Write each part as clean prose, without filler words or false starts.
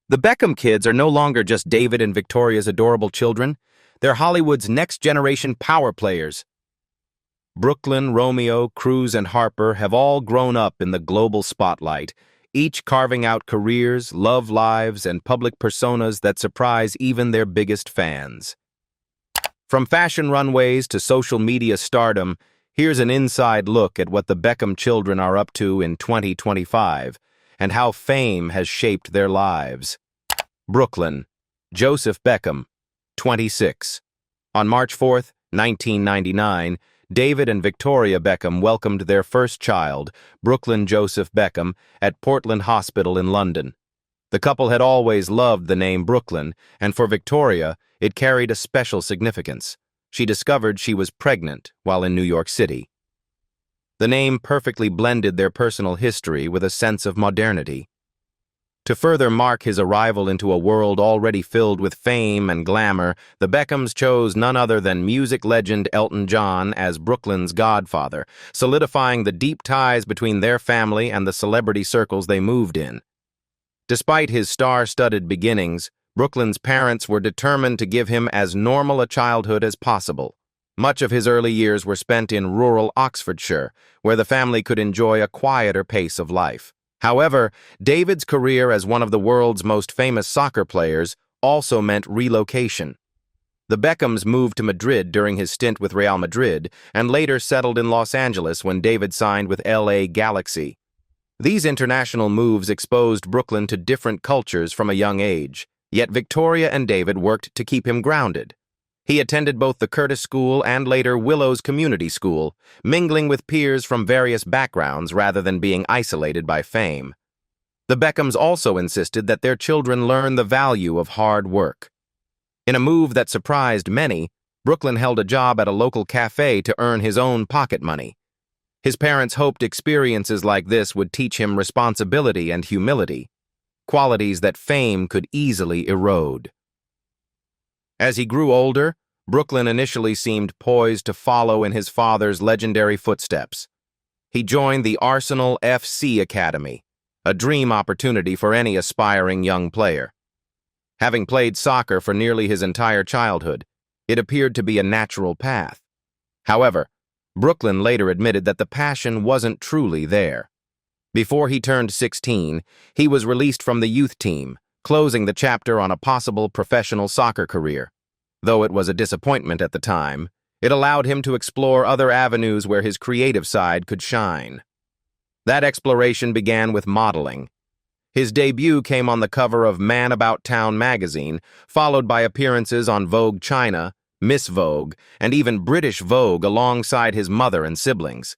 The Beckham kids are no longer just David and Victoria's adorable children. They're Hollywood's next-generation power players. Brooklyn, Romeo, Cruz, and Harper have all grown up in the global spotlight, each carving out careers, love lives, and public personas that surprise even their biggest fans. From fashion runways to social media stardom, here's an inside look at what the Beckham children are up to in 2025 and how fame has shaped their lives. Brooklyn, Joseph Beckham, 26. On March 4, 1999, David and Victoria Beckham welcomed their first child, Brooklyn Joseph Beckham, at Portland Hospital in London. The couple had always loved the name Brooklyn, and for Victoria, it carried a special significance. She discovered she was pregnant while in New York City. The name perfectly blended their personal history with a sense of modernity. To further mark his arrival into a world already filled with fame and glamour, the Beckhams chose none other than music legend Elton John as Brooklyn's godfather, solidifying the deep ties between their family and the celebrity circles they moved in. Despite his star-studded beginnings, Brooklyn's parents were determined to give him as normal a childhood as possible. Much of his early years were spent in rural Oxfordshire, where the family could enjoy a quieter pace of life. However, David's career as one of the world's most famous soccer players also meant relocation. The Beckhams moved to Madrid during his stint with Real Madrid and later settled in Los Angeles when David signed with LA Galaxy. These international moves exposed Brooklyn to different cultures from a young age, yet Victoria and David worked to keep him grounded. He attended both the Curtis School and later Willows Community School, mingling with peers from various backgrounds rather than being isolated by fame. The Beckhams also insisted that their children learn the value of hard work. In a move that surprised many, Brooklyn held a job at a local cafe to earn his own pocket money. His parents hoped experiences like this would teach him responsibility and humility, qualities that fame could easily erode. As he grew older, Brooklyn initially seemed poised to follow in his father's legendary footsteps. He joined the Arsenal FC Academy, a dream opportunity for any aspiring young player. Having played soccer for nearly his entire childhood, it appeared to be a natural path. However, Brooklyn later admitted that the passion wasn't truly there. Before he turned 16, he was released from the youth team, closing the chapter on a possible professional soccer career. Though it was a disappointment at the time, it allowed him to explore other avenues where his creative side could shine. That exploration began with modeling. His debut came on the cover of Man About Town magazine, followed by appearances on Vogue China, Miss Vogue, and even British Vogue alongside his mother and siblings.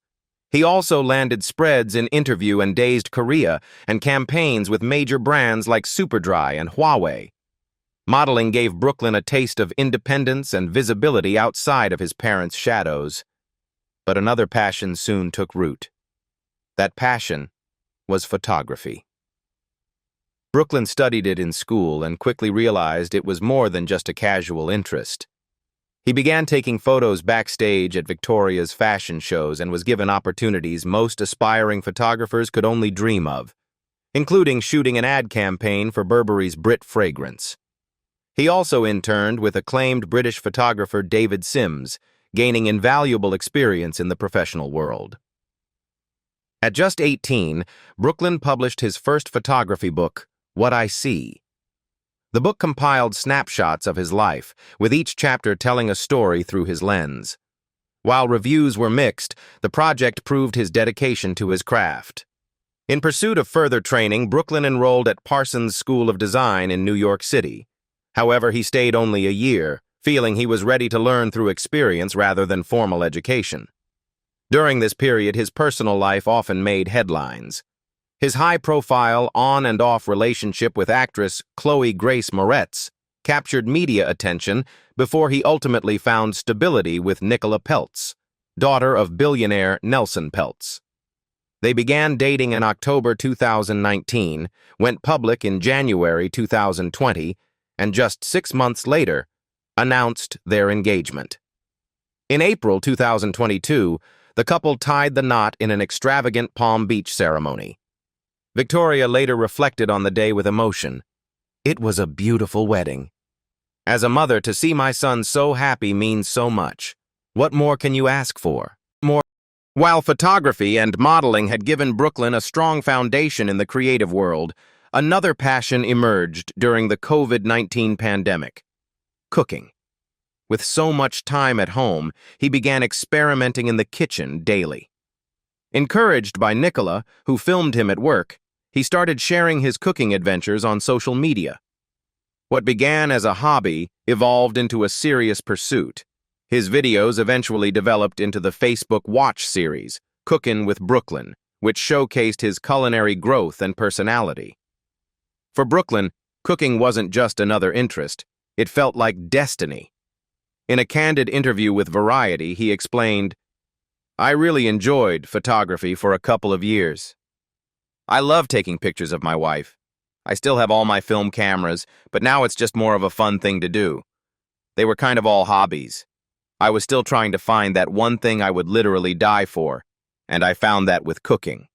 He also landed spreads in Interview and Dazed Korea and campaigns with major brands like Superdry and Huawei. Modeling gave Brooklyn a taste of independence and visibility outside of his parents' shadows. But another passion soon took root. That passion was photography. Brooklyn studied it in school and quickly realized it was more than just a casual interest. He began taking photos backstage at Victoria's fashion shows and was given opportunities most aspiring photographers could only dream of, including shooting an ad campaign for Burberry's Brit fragrance. He also interned with acclaimed British photographer David Sims, gaining invaluable experience in the professional world. At just 18, Brooklyn published his first photography book, What I See. The book compiled snapshots of his life, with each chapter telling a story through his lens. While reviews were mixed, the project proved his dedication to his craft. In pursuit of further training, Brooklyn enrolled at Parsons School of Design in New York City. However, he stayed only a year, feeling he was ready to learn through experience rather than formal education. During this period, his personal life often made headlines. His high-profile on- and off relationship with actress Chloe Grace Moretz captured media attention before he ultimately found stability with Nicola Peltz, daughter of billionaire Nelson Peltz. They began dating in October 2019, went public in January 2020, and just 6 months later, announced their engagement. In April 2022, the couple tied the knot in an extravagant Palm Beach ceremony. Victoria later reflected on the day with emotion. It was a beautiful wedding. As a mother, to see my son so happy means so much. What more can you ask for? While photography and modeling had given Brooklyn a strong foundation in the creative world, another passion emerged during the COVID-19 pandemic: cooking. With so much time at home, he began experimenting in the kitchen daily. Encouraged by Nicola, who filmed him at work, he started sharing his cooking adventures on social media. What began as a hobby evolved into a serious pursuit. His videos eventually developed into the Facebook Watch series, Cookin' with Brooklyn, which showcased his culinary growth and personality. For Brooklyn, cooking wasn't just another interest, it felt like destiny. In a candid interview with Variety, he explained, "I really enjoyed photography for a couple of years. I love taking pictures of my wife. I still have all my film cameras, but now it's just more of a fun thing to do. They were kind of all hobbies. I was still trying to find that one thing I would literally die for, and I found that with cooking."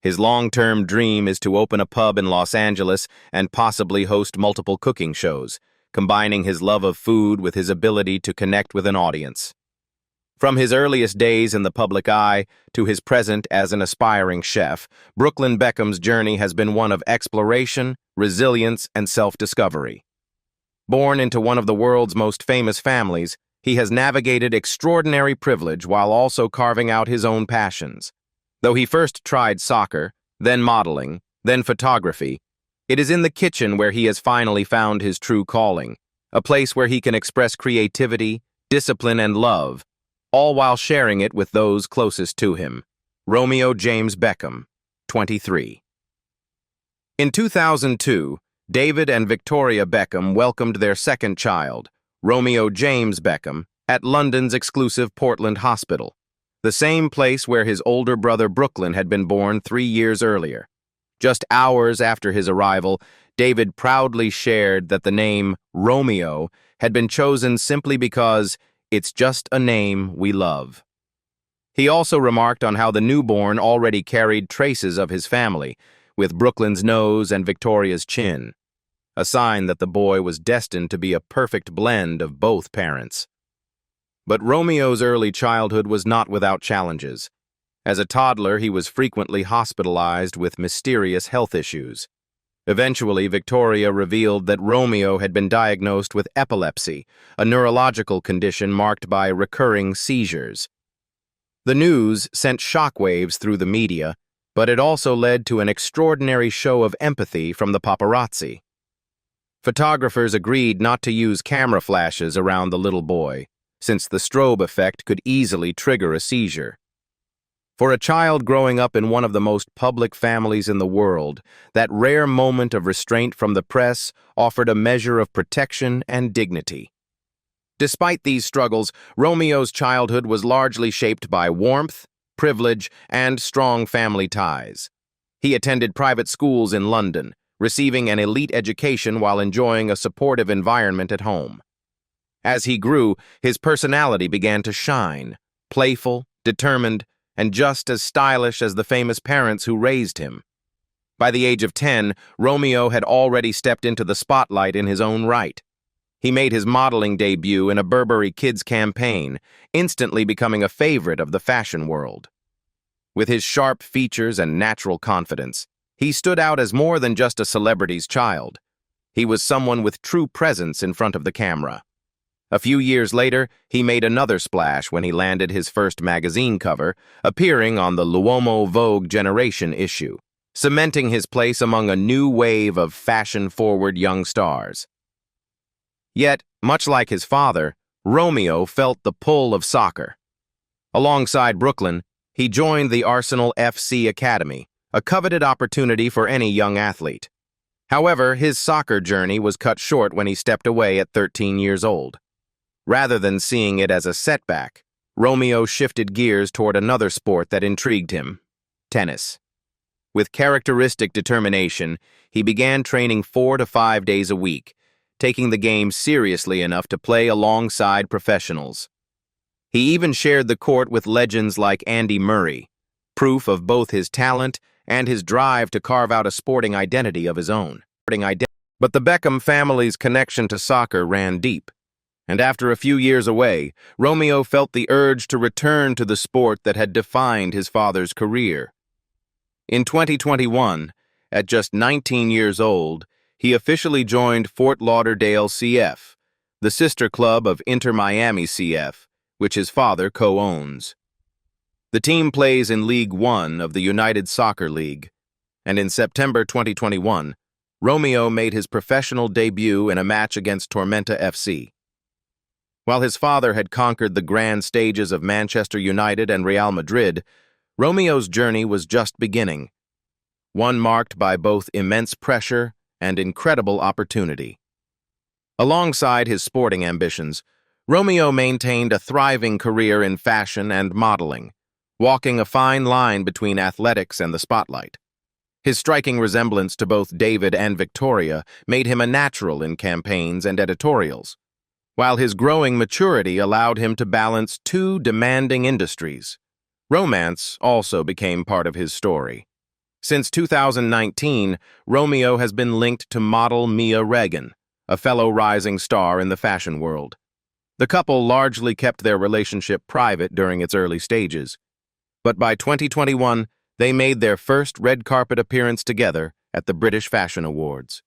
His long-term dream is to open a pub in Los Angeles and possibly host multiple cooking shows, combining his love of food with his ability to connect with an audience. From his earliest days in the public eye to his present as an aspiring chef, Brooklyn Beckham's journey has been one of exploration, resilience, and self-discovery. Born into one of the world's most famous families, he has navigated extraordinary privilege while also carving out his own passions. Though he first tried soccer, then modeling, then photography, it is in the kitchen where he has finally found his true calling, a place where he can express creativity, discipline, and love, all while sharing it with those closest to him. Romeo James Beckham, 23. In 2002, David and Victoria Beckham welcomed their second child, Romeo James Beckham, at London's exclusive Portland Hospital, the same place where his older brother Brooklyn had been born 3 years earlier. Just hours after his arrival, David proudly shared that the name Romeo had been chosen simply because it's just a name we love. He also remarked on how the newborn already carried traces of his family, with Brooklyn's nose and Victoria's chin, a sign that the boy was destined to be a perfect blend of both parents. But Romeo's early childhood was not without challenges. As a toddler, he was frequently hospitalized with mysterious health issues. Eventually, Victoria revealed that Romeo had been diagnosed with epilepsy, a neurological condition marked by recurring seizures. The news sent shockwaves through the media, but it also led to an extraordinary show of empathy from the paparazzi. Photographers agreed not to use camera flashes around the little boy, since the strobe effect could easily trigger a seizure. For a child growing up in one of the most public families in the world, that rare moment of restraint from the press offered a measure of protection and dignity. Despite these struggles, Romeo's childhood was largely shaped by warmth, privilege, and strong family ties. He attended private schools in London, receiving an elite education while enjoying a supportive environment at home. As he grew, his personality began to shine, playful, determined, and just as stylish as the famous parents who raised him. By the age of 10, Romeo had already stepped into the spotlight in his own right. He made his modeling debut in a Burberry Kids campaign, instantly becoming a favorite of the fashion world. With his sharp features and natural confidence, he stood out as more than just a celebrity's child. He was someone with true presence in front of the camera. A few years later, he made another splash when he landed his first magazine cover, appearing on the L'Uomo Vogue Generation issue, cementing his place among a new wave of fashion-forward young stars. Yet, much like his father, Romeo felt the pull of soccer. Alongside Brooklyn, he joined the Arsenal FC Academy, a coveted opportunity for any young athlete. However, his soccer journey was cut short when he stepped away at 13 years old. Rather than seeing it as a setback, Romeo shifted gears toward another sport that intrigued him: tennis. With characteristic determination, he began training 4 to 5 days a week, taking the game seriously enough to play alongside professionals. He even shared the court with legends like Andy Murray, proof of both his talent and his drive to carve out a sporting identity of his own. But the Beckham family's connection to soccer ran deep, and after a few years away, Romeo felt the urge to return to the sport that had defined his father's career. In 2021, at just 19 years old, he officially joined Fort Lauderdale CF, the sister club of Inter Miami CF, which his father co-owns. The team plays in League One of the United Soccer League, and in September 2021, Romeo made his professional debut in a match against Tormenta FC. While his father had conquered the grand stages of Manchester United and Real Madrid, Romeo's journey was just beginning, one marked by both immense pressure and incredible opportunity. Alongside his sporting ambitions, Romeo maintained a thriving career in fashion and modeling, walking a fine line between athletics and the spotlight. His striking resemblance to both David and Victoria made him a natural in campaigns and editorials, while his growing maturity allowed him to balance two demanding industries. Romance also became part of his story. Since 2019, Romeo has been linked to model Mia Regan, a fellow rising star in the fashion world. The couple largely kept their relationship private during its early stages, but by 2021, they made their first red carpet appearance together at the British Fashion Awards.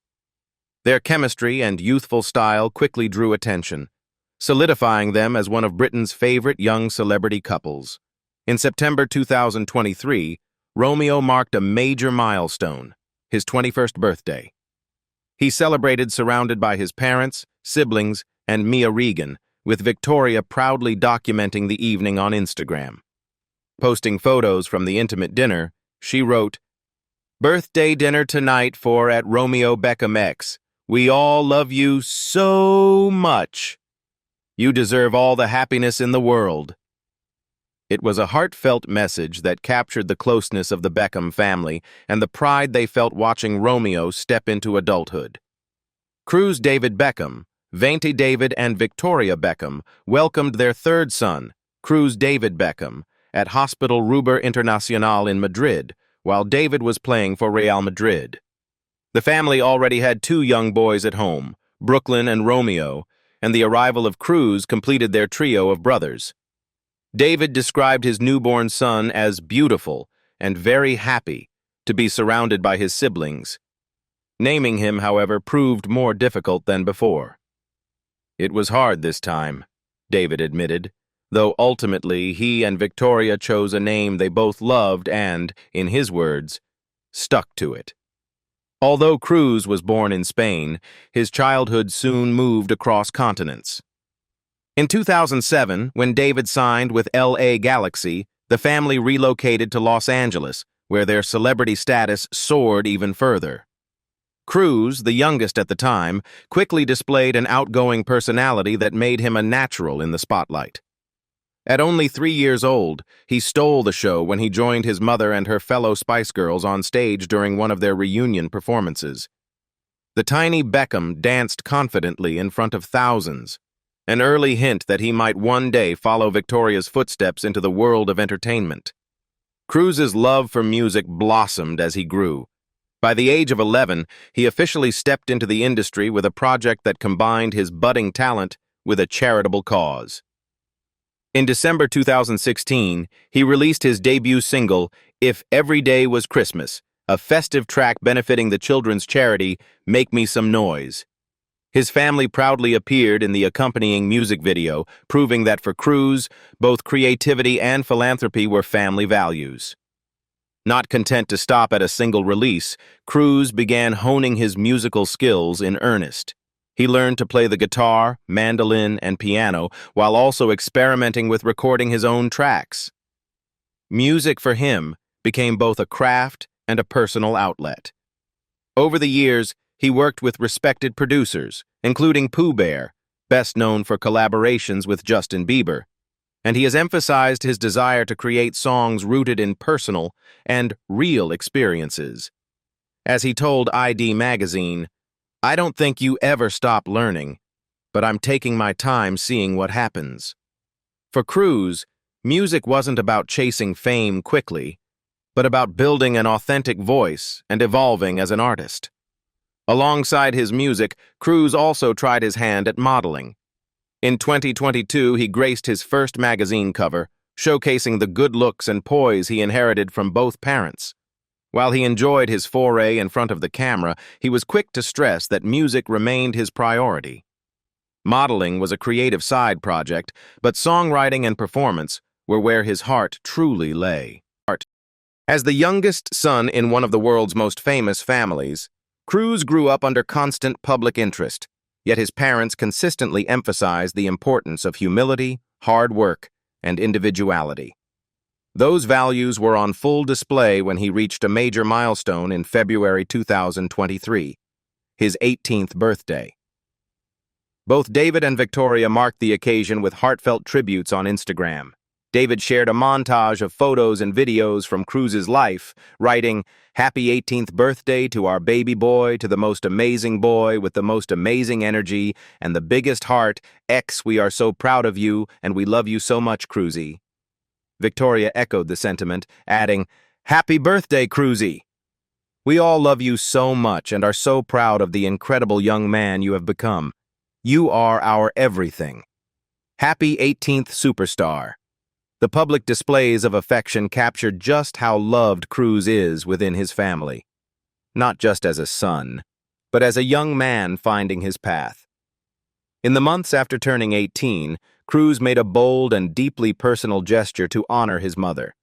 Their chemistry and youthful style quickly drew attention, solidifying them as one of Britain's favorite young celebrity couples. In September 2023, Romeo marked a major milestone, his 21st birthday. He celebrated surrounded by his parents, siblings, and Mia Regan, with Victoria proudly documenting the evening on Instagram. Posting photos from the intimate dinner, she wrote, "Birthday dinner tonight for at Romeo Beckham X. We all love you so much. You deserve all the happiness in the world." It was a heartfelt message that captured the closeness of the Beckham family and the pride they felt watching Romeo step into adulthood. Cruz David Beckham, Venti David and Victoria Beckham welcomed their third son, Cruz David Beckham, at Hospital Ruber Internacional in Madrid, while David was playing for Real Madrid. The family already had two young boys at home, Brooklyn and Romeo, and the arrival of Cruz completed their trio of brothers. David described his newborn son as beautiful and very happy to be surrounded by his siblings. Naming him, however, proved more difficult than before. "It was hard this time," David admitted, though ultimately he and Victoria chose a name they both loved and, in his words, stuck to it. Although Cruz was born in Spain, his childhood soon moved across continents. In 2007, when David signed with LA Galaxy, the family relocated to Los Angeles, where their celebrity status soared even further. Cruz, the youngest at the time, quickly displayed an outgoing personality that made him a natural in the spotlight. At only 3 years old, he stole the show when he joined his mother and her fellow Spice Girls on stage during one of their reunion performances. The tiny Beckham danced confidently in front of thousands, an early hint that he might one day follow Victoria's footsteps into the world of entertainment. Cruz's love for music blossomed as he grew. By the age of 11, he officially stepped into the industry with a project that combined his budding talent with a charitable cause. In December 2016, he released his debut single, "If Every Day Was Christmas," a festive track benefiting the children's charity, Make Me Some Noise. His family proudly appeared in the accompanying music video, proving that for Cruz, both creativity and philanthropy were family values. Not content to stop at a single release, Cruz began honing his musical skills in earnest. He learned to play the guitar, mandolin, and piano, while also experimenting with recording his own tracks. Music for him became both a craft and a personal outlet. Over the years, he worked with respected producers, including Pooh Bear, best known for collaborations with Justin Bieber, and he has emphasized his desire to create songs rooted in personal and real experiences. As he told ID Magazine, "I don't think you ever stop learning, but I'm taking my time seeing what happens." For Cruz, music wasn't about chasing fame quickly, but about building an authentic voice and evolving as an artist. Alongside his music, Cruz also tried his hand at modeling. In 2022, he graced his first magazine cover, showcasing the good looks and poise he inherited from both parents. While he enjoyed his foray in front of the camera, he was quick to stress that music remained his priority. Modeling was a creative side project, but songwriting and performance were where his heart truly lay. As the youngest son in one of the world's most famous families, Cruz grew up under constant public interest, yet his parents consistently emphasized the importance of humility, hard work, and individuality. Those values were on full display when he reached a major milestone in February 2023, his 18th birthday. Both David and Victoria marked the occasion with heartfelt tributes on Instagram. David shared a montage of photos and videos from Cruz's life, writing, "Happy 18th birthday to our baby boy, to the most amazing boy with the most amazing energy and the biggest heart. X, we are so proud of you and we love you so much, Cruzy." Victoria echoed the sentiment, adding, "Happy birthday, Cruzy! We all love you so much and are so proud of the incredible young man you have become. You are our everything. Happy 18th superstar." The public displays of affection captured just how loved Cruz is within his family, not just as a son, but as a young man finding his path. In the months after turning 18, Cruz made a bold and deeply personal gesture to honor his mother.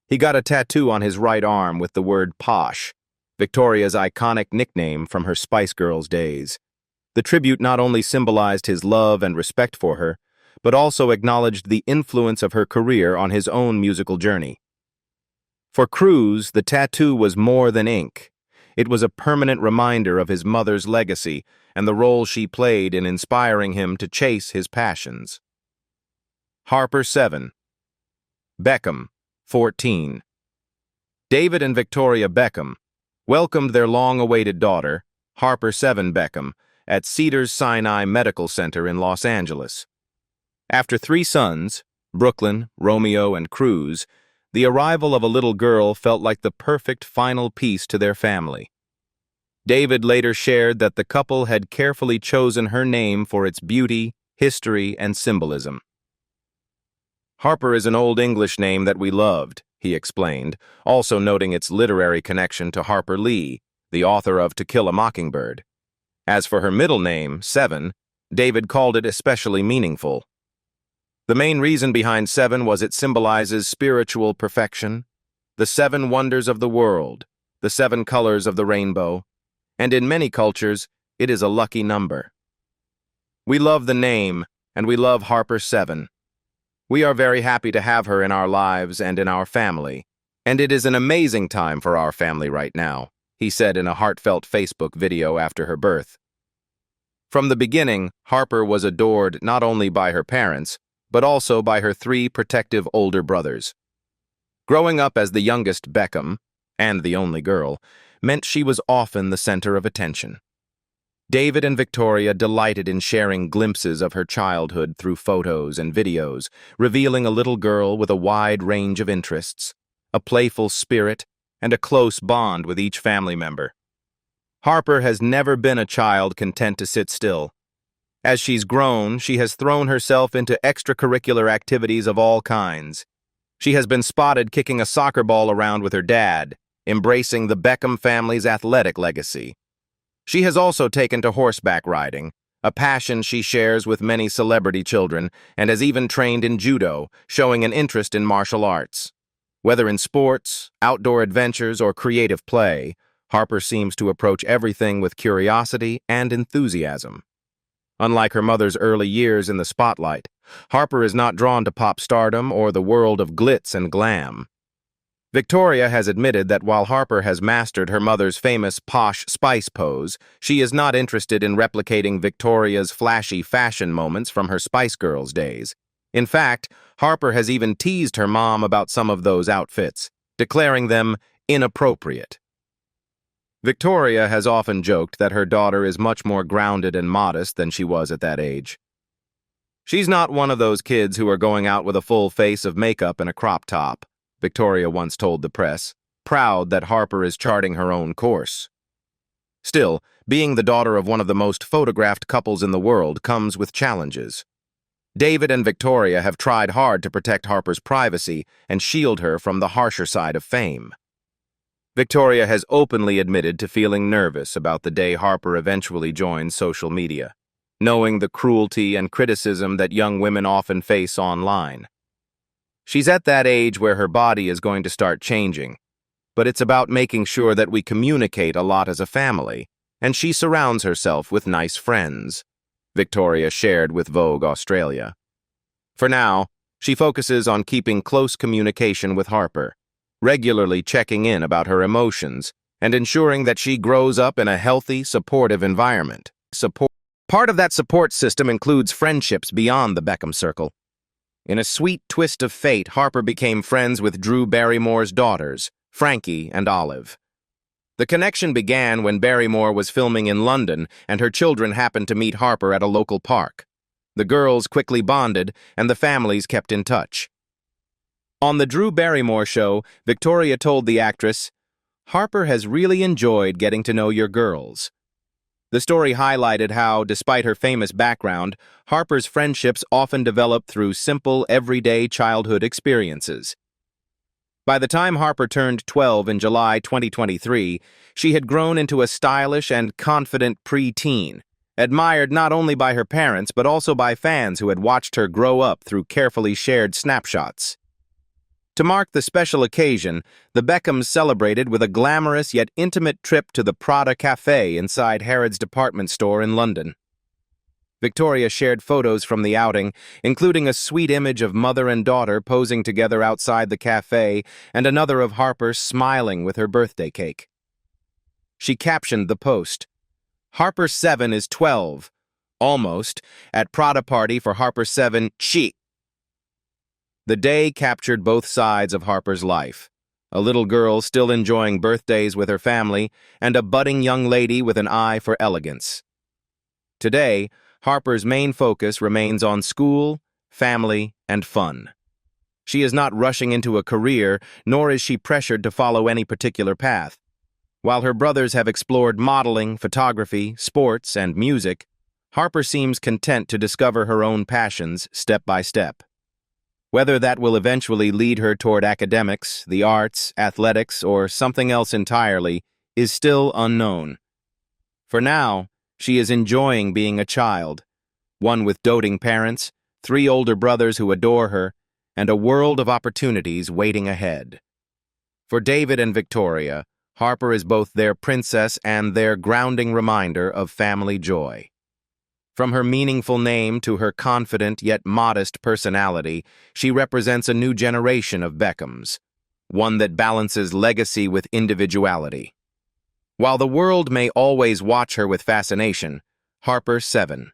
He got a tattoo on his right arm with the word Posh, Victoria's iconic nickname from her Spice Girls days. The tribute not only symbolized his love and respect for her, but also acknowledged the influence of her career on his own musical journey. For Cruz, the tattoo was more than ink. It was a permanent reminder of his mother's legacy and the role she played in inspiring him to chase his passions. Harper 7. Beckham 14. David and Victoria Beckham welcomed their long-awaited daughter, Harper 7 Beckham, at Cedars-Sinai Medical Center in Los Angeles. After 3 sons, Brooklyn, Romeo, and Cruz, the arrival of a little girl felt like the perfect final piece to their family. David later shared that the couple had carefully chosen her name for its beauty, history, and symbolism. "Harper is an Old English name that we loved," he explained, also noting its literary connection to Harper Lee, the author of To Kill a Mockingbird. As for her middle name, 7, David called it especially meaningful. The main reason behind 7 was it symbolizes spiritual perfection, the 7 wonders of the world, the 7 colors of the rainbow, and in many cultures, it is a lucky number. We love the name, and we love Harper 7. We are very happy to have her in our lives and in our family, and it is an amazing time for our family right now, he said in a heartfelt Facebook video after her birth. From the beginning, Harper was adored not only by her parents, but also by her 3 protective older brothers. Growing up as the youngest Beckham, and the only girl, meant she was often the center of attention. David and Victoria delighted in sharing glimpses of her childhood through photos and videos, revealing a little girl with a wide range of interests, a playful spirit, and a close bond with each family member. Harper has never been a child content to sit still. As she's grown, she has thrown herself into extracurricular activities of all kinds. She has been spotted kicking a soccer ball around with her dad, embracing the Beckham family's athletic legacy. She has also taken to horseback riding, a passion she shares with many celebrity children, and has even trained in judo, showing an interest in martial arts. Whether in sports, outdoor adventures, or creative play, Harper seems to approach everything with curiosity and enthusiasm. Unlike her mother's early years in the spotlight, Harper is not drawn to pop stardom or the world of glitz and glam. Victoria has admitted that while Harper has mastered her mother's famous posh spice pose, she is not interested in replicating Victoria's flashy fashion moments from her Spice Girls days. In fact, Harper has even teased her mom about some of those outfits, declaring them inappropriate. Victoria has often joked that her daughter is much more grounded and modest than she was at that age. "She's not one of those kids who are going out with a full face of makeup and a crop top," Victoria once told the press, proud that Harper is charting her own course. Still, Being the daughter of one of the most photographed couples in the world comes with challenges. David and Victoria have tried hard to protect Harper's privacy and shield her from the harsher side of fame. Victoria has openly admitted to feeling nervous about the day Harper eventually joins social media, knowing the cruelty and criticism that young women often face online. She's at that age where her body is going to start changing, but it's about making sure that we communicate a lot as a family, and she surrounds herself with nice friends, Victoria shared with Vogue Australia. For now, she focuses on keeping close communication with Harper, regularly checking in about her emotions and ensuring that she grows up in a healthy, supportive environment. Part of that support system includes friendships beyond the Beckham circle. In a sweet twist of fate, Harper became friends with Drew Barrymore's daughters, Frankie and Olive. The connection began when Barrymore was filming in London and her children happened to meet Harper at a local park. The girls quickly bonded and the families kept in touch. On the Drew Barrymore show, Victoria told the actress, "Harper has really enjoyed getting to know your girls." The story highlighted how, despite her famous background, Harper's friendships often developed through simple, everyday childhood experiences. By the time Harper turned 12 in July 2023, she had grown into a stylish and confident preteen, admired not only by her parents but also by fans who had watched her grow up through carefully shared snapshots. To mark the special occasion, the Beckhams celebrated with a glamorous yet intimate trip to the Prada Cafe inside Harrods department store in London. Victoria shared photos from the outing, including a sweet image of mother and daughter posing together outside the cafe and another of Harper smiling with her birthday cake. She captioned the post, "Harper 7 is 12, almost, at Prada party for Harper 7 chic." The day captured both sides of Harper's life, a little girl still enjoying birthdays with her family and a budding young lady with an eye for elegance. Today, Harper's main focus remains on school, family, and fun. She is not rushing into a career, nor is she pressured to follow any particular path. While her brothers have explored modeling, photography, sports, and music, Harper seems content to discover her own passions step by step. Whether that will eventually lead her toward academics, the arts, athletics, or something else entirely is still unknown. For now, she is enjoying being a child, one with doting parents, 3 older brothers who adore her, and a world of opportunities waiting ahead. For David and Victoria, Harper is both their princess and their grounding reminder of family joy. From her meaningful name to her confident yet modest personality, she represents a new generation of Beckhams, one that balances legacy with individuality. While the world may always watch her with fascination, Harper 7.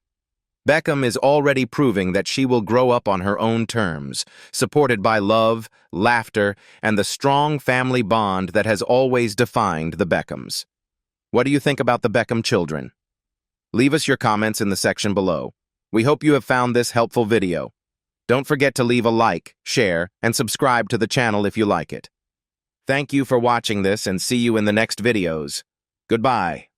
Beckham is already proving that she will grow up on her own terms, supported by love, laughter, and the strong family bond that has always defined the Beckhams. What do you think about the Beckham children? Leave us your comments in the section below. We hope you have found this helpful video. Don't forget to leave a like, share, and subscribe to the channel if you like it. Thank you for watching this and see you in the next videos. Goodbye.